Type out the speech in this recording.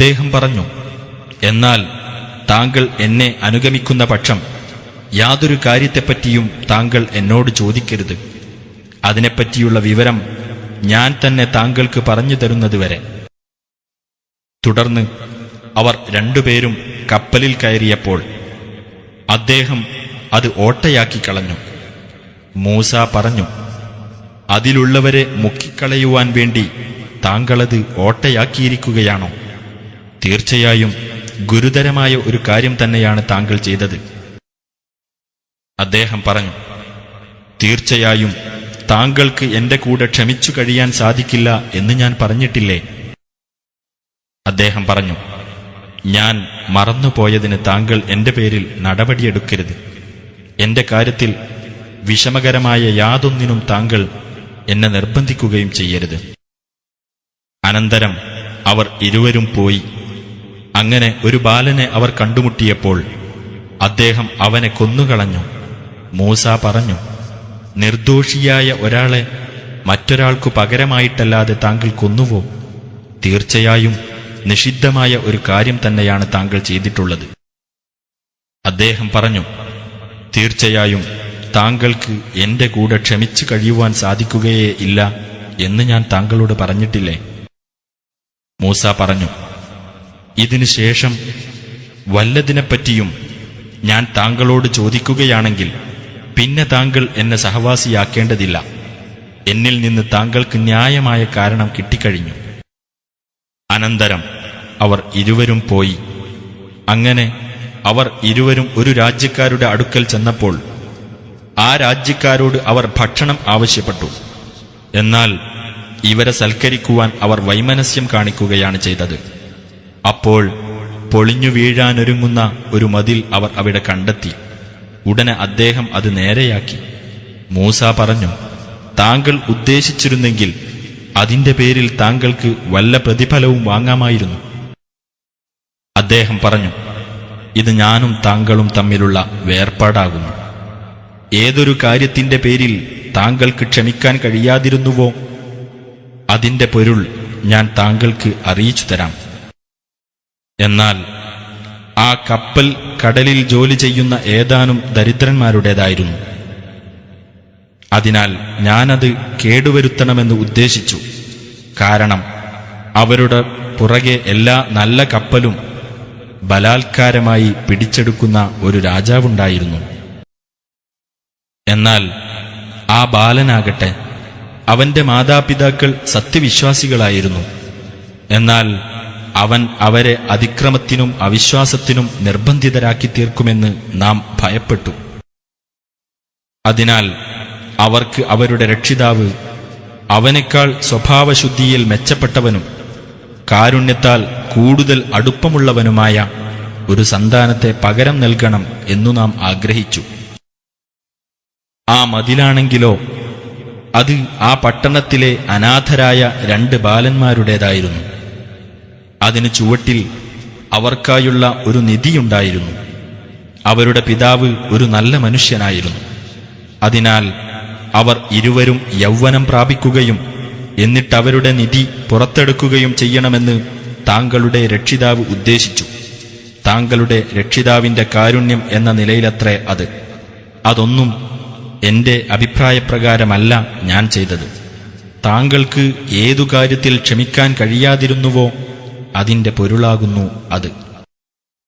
അദ്ദേഹം പറഞ്ഞു, എന്നാൽ താങ്കൾ എന്നെ അനുഗമിക്കുന്ന പക്ഷം യാതൊരു കാര്യത്തെപ്പറ്റിയും താങ്കൾ എന്നോട് ചോദിക്കരുത്. അതിനെപ്പറ്റിയുള്ള വിവരം ഞാൻ തന്നെ താങ്കൾക്ക് പറഞ്ഞു തരുന്നതുവരെ. തുടർന്ന് അവർ രണ്ടുപേരും കപ്പലിൽ കയറിയപ്പോൾ അദ്ദേഹം അത് ഓട്ടയാക്കി കളഞ്ഞു. മൂസ പറഞ്ഞു, അതിലുള്ളവരെ മുക്കിക്കളയുവാൻ വേണ്ടി താങ്കളത് ഓട്ടയാക്കിയിരിക്കുകയാണോ? തീർച്ചയായും ഗുരുതരമായ ഒരു കാര്യം തന്നെയാണ് താങ്കൾ ചെയ്തത്. അദ്ദേഹം പറഞ്ഞു, തീർച്ചയായും താങ്കൾക്ക് എന്റെ കൂടെ ക്ഷമിച്ചു കഴിയാൻ സാധിക്കില്ല എന്ന് ഞാൻ പറഞ്ഞിട്ടില്ലേ? അദ്ദേഹം പറഞ്ഞു, ഞാൻ മറന്നുപോയതിന് താങ്കൾ എന്റെ പേരിൽ നടപടിയെടുക്കരുത്. എന്റെ കാര്യത്തിൽ വിഷമകരമായ യാതൊന്നിനും താങ്കൾ എന്നെ നിർബന്ധിക്കുകയും ചെയ്യരുത്. അനന്തരം അവർ ഇരുവരും പോയി. അങ്ങനെ ഒരു ബാലനെ അവർ കണ്ടുമുട്ടിയപ്പോൾ അദ്ദേഹം അവനെ കൊന്നുകളഞ്ഞു. മൂസ പറഞ്ഞു, നിർദോഷിയായ ഒരാളെ മറ്റൊരാൾക്കു പകരമായിട്ടല്ലാതെ താങ്കൾ കൊന്നുവോ? തീർച്ചയായും നിഷിദ്ധമായ ഒരു കാര്യം തന്നെയാണ് താങ്കൾ ചെയ്തിട്ടുള്ളത്. അദ്ദേഹം പറഞ്ഞു, തീർച്ചയായും താങ്കൾക്ക് എന്റെ കൂടെ ക്ഷമിച്ചു കഴിയുവാൻ സാധിക്കുകയേ ഇല്ല എന്ന് ഞാൻ താങ്കളോട് പറഞ്ഞിട്ടില്ലേ? മൂസ പറഞ്ഞു, ഇതിനുശേഷം വല്ലതിനെപ്പറ്റിയും ഞാൻ താങ്കളോട് ചോദിക്കുകയാണെങ്കിൽ പിന്നെ താങ്കൾ എന്നെ സഹവാസിയാക്കേണ്ടതില്ല. എന്നിൽ നിന്ന് താങ്കൾക്ക് ന്യായമായ കാരണം കിട്ടിക്കഴിഞ്ഞു. അനന്തരം അവർ ഇരുവരും പോയി. അങ്ങനെ അവർ ഇരുവരും ഒരു രാജ്യക്കാരുടെ അടുക്കൽ ചെന്നപ്പോൾ ആ രാജ്യക്കാരോട് അവർ ഭക്ഷണം ആവശ്യപ്പെട്ടു. എന്നാൽ ഇവരെ സൽക്കരിക്കുവാൻ അവർ വൈമനസ്യം കാണിക്കുകയാണ് ചെയ്തത്. അപ്പോൾ പൊളിഞ്ഞു വീഴാനൊരുങ്ങുന്ന ഒരു മതിൽ അവർ അവിടെ കണ്ടെത്തി. ഉടനെ അദ്ദേഹം അത് നേരെയാക്കി. മൂസ പറഞ്ഞു, താങ്കൾ ഉദ്ദേശിച്ചിരുന്നെങ്കിൽ അതിന്റെ പേരിൽ താങ്കൾക്ക് വല്ല പ്രതിഫലവും വാങ്ങാമായിരുന്നു. അദ്ദേഹം പറഞ്ഞു, ഇത് ഞാനും താങ്കളും തമ്മിലുള്ള വേർപാടാകുന്നു. ഏതൊരു കാര്യത്തിന്റെ പേരിൽ താങ്കൾക്ക് ക്ഷമിക്കാൻ കഴിയാതിരുന്നുവോ അതിന്റെ പൊരുൾ ഞാൻ താങ്കൾക്ക് അറിയിച്ചു തരാം. എന്നാൽ ആ കപ്പൽ കടലിൽ ജോലി ചെയ്യുന്ന ഏതാനും ദരിദ്രന്മാരുടേതായിരുന്നു. അതിനാൽ ഞാനത് കേടുവരുത്തണമെന്ന് ഉദ്ദേശിച്ചു. കാരണം അവരുടെ പുറകെ എല്ലാ നല്ല കപ്പലും ബലാത്കാരമായി പിടിച്ചെടുക്കുന്ന ഒരു രാജാവുണ്ടായിരുന്നു. എന്നാൽ ആ ബാലനാകട്ടെ, അവന്റെ മാതാപിതാക്കൾ സത്യവിശ്വാസികളായിരുന്നു. എന്നാൽ അവൻ അവരെ അതിക്രമത്തിനും അവിശ്വാസത്തിനും നിർബന്ധിതരാക്കി തീർക്കുമെന്ന് നാം ഭയപ്പെട്ടു. അതിനാൽ അവർക്ക് അവരുടെ രക്ഷിതാവ് അവനേക്കാൾ സ്വഭാവശുദ്ധിയിൽ മെച്ചപ്പെട്ടവനും കാരുണ്യത്താൽ കൂടുതൽ അടുപ്പമുള്ളവനുമായ ഒരു സന്താനത്തെ പകരം നൽകണം എന്നു നാം ആഗ്രഹിച്ചു. ആ മതിലാണെങ്കിലോ അത് ആ പട്ടണത്തിലെ അനാഥരായ 2 ബാലന്മാരുടേതായിരുന്നു. അതിന് ചുവട്ടിൽ അവർക്കായുള്ള ഒരു നിധിയുണ്ടായിരുന്നു. അവരുടെ പിതാവ് ഒരു നല്ല മനുഷ്യനായിരുന്നു. അതിനാൽ അവർ ഇരുവരും യൗവനം പ്രാപിക്കുകയും എന്നിട്ടവരുടെ നിധി പുറത്തെടുക്കുകയും ചെയ്യണമെന്ന് താങ്കളുടെ രക്ഷിതാവ് ഉദ്ദേശിച്ചു. താങ്കളുടെ രക്ഷിതാവിന്റെ കാരുണ്യം എന്ന നിലയിലത്രേ അത്. അതൊന്നും എന്റെ അഭിപ്രായപ്രകാരമല്ല ഞാൻ ചെയ്തത്. താങ്കൾക്ക് ഏതു കാര്യത്തിൽ ക്ഷമിക്കാൻ കഴിയാതിരുന്നുവോ അതിന്റെ പൊരുളാകുന്നു അത്.